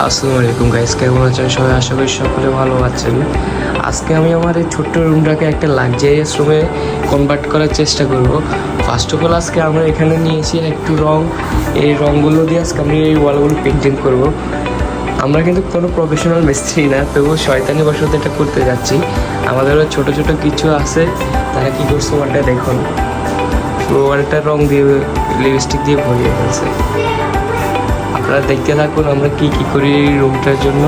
আসসালামু আলাইকুম গাইস, কেমন আছেন সবাই? আশা করি সকলে ভালো আছেন। আজকে আমি আমার এই ছোট্ট রুমটাকে একটা লাক্সারিয়াস রুমে কনভার্ট করার চেষ্টা করব। ফার্স্ট অফ অল আজকে আমরা এখানে নিয়েছি একটু রং। এই রঙগুলো দিয়ে আজকে আমি এই ওয়ালগুলো পেন্টিং করব। আমরা কিন্তু কোনো প্রফেশনাল মিস্ত্রি না, তবুও শয়তানি বশত এটা করতে যাচ্ছি। আমাদেরও ছোট ছোট কিছু আছে, তারা কী করছে ওয়ালটা দেখুন। পুরো ওয়ালটা রং দিয়ে লিপস্টিক দিয়ে ভরিয়ে ফেলছে। আপনারা দেখতে থাকুন আমরা কি কি করি এই রুমটার জন্য।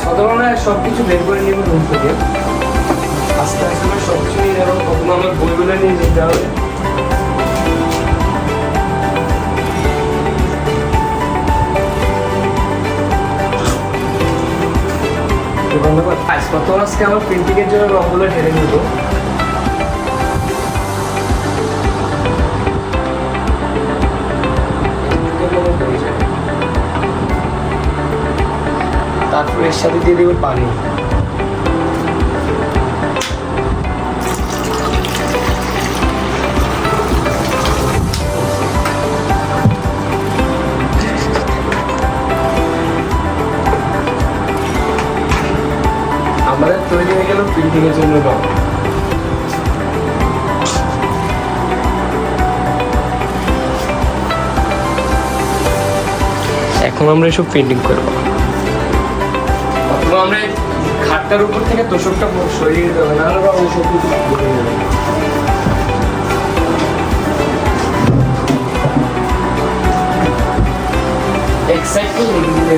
প্রথমে আমরা সব কিছু বের করে নেব রুম থেকে। আস্তে আস্তে আমরা সব কিছু নিয়ে যাবো। প্রথমে আমার বইগুলো নিয়ে যেতে হবে। প্রথম আজকে আমার প্রিন্টিংয়ের জন্য রঙগুলো ঢেলে নেবো। তারপর এর সাথে দিয়ে দেবো পানি। আমাদের তৈরি হয়ে গেল প্রিন্টিং এর জন্য রং। এখন আমরা এসব পেন্টিং করবো। আমরা খাটটার উপর থেকে তোষকটা সরিয়ে দিতে হবে, নাহলে ওই সব কিছু ঢুকে যাবে। এক্সাইটমেন্ট লেগে দিলে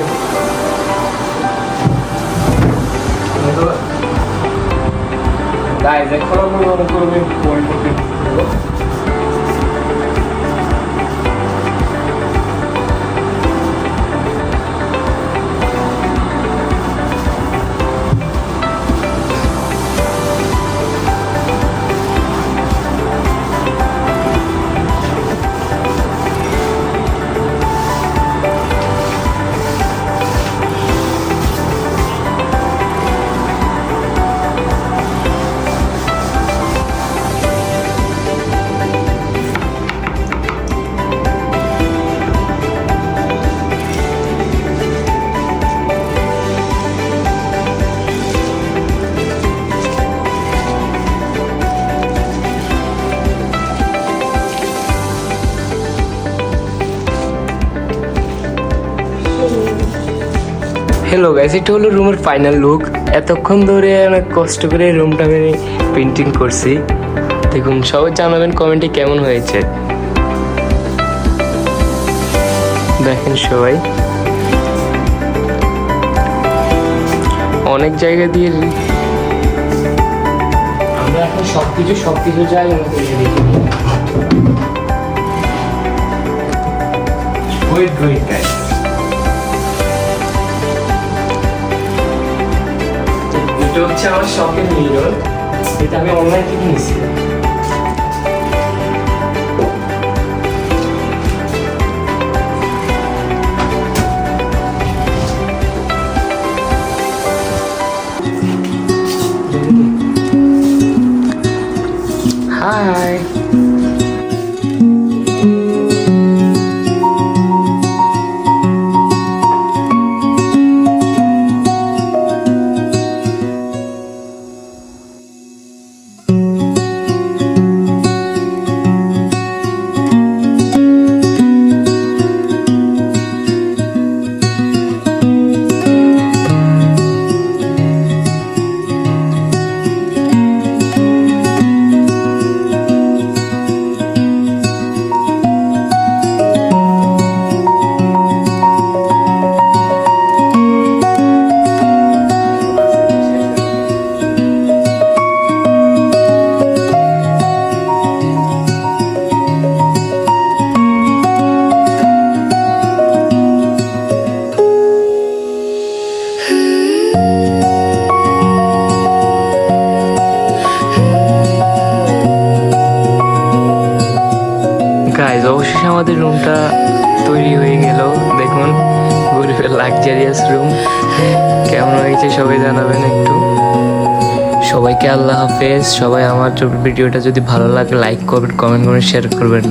গাইস, এখন আমরা মনে করবে পয়েন্টকে হ্যালো গাইস, এটা হলো রুমের ফাইনাল লুক। এতক্ষণ ধরে অনেক কষ্ট করে রুমটা আমি পেন্টিং করছি। দেখুন, সবাই জানাবেন কমেন্টে কেমন হয়েছে। দেখেন সবাই, অনেক জায়গা দিয়ে আমরা এখন সবকিছু জায়গা মতো দেখি। ওয়েট গাইস, এটা হচ্ছে আমার শপের মিরর। এটা আমি অনলাইন থেকে নিয়েছি। হাই, গাইস, অবশেষে আমাদের রুমটা তৈরি হয়ে গেল। দেখুন, গরিবের লাক্সারিয়াস রুম কেমন হয়েছে সবাই জানাবেন একটু। সবাইকে আল্লাহ হাফেজ। সবাই আমার ভিডিওটা যদি ভালো লাগে লাইক করবেন, কমেন্ট করে শেয়ার করবেন।